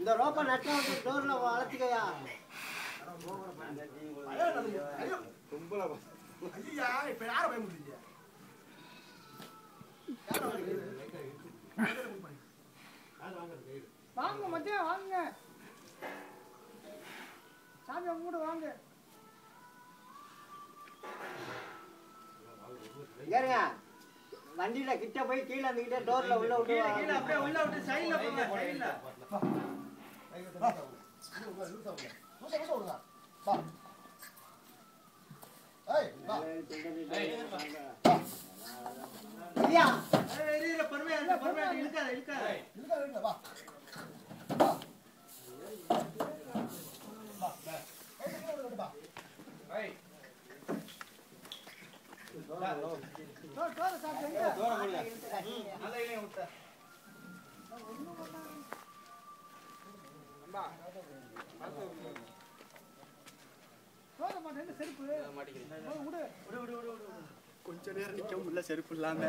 இந்த ரோப்பை நட்டா டோர்ல வளர்த்திக்கையா இப்ப யார பயமுறுத்தீங்க வாங்க மச்சான் வாங்க சாமி கூட வாங்க ஏறுங்க வண்டியில கிட்ட போய் கீழே அந்த கிட்ட டோர்ல உள்ள விட்டு கீழே அப்படியே உள்ள விட்டு சைடுல போங்க சைடுல ஐயா ஏய் பொறுமையா இழுக்காத வா கொஞ்ச நேரம் நிக்க முடியல செருப்பு இல்லாம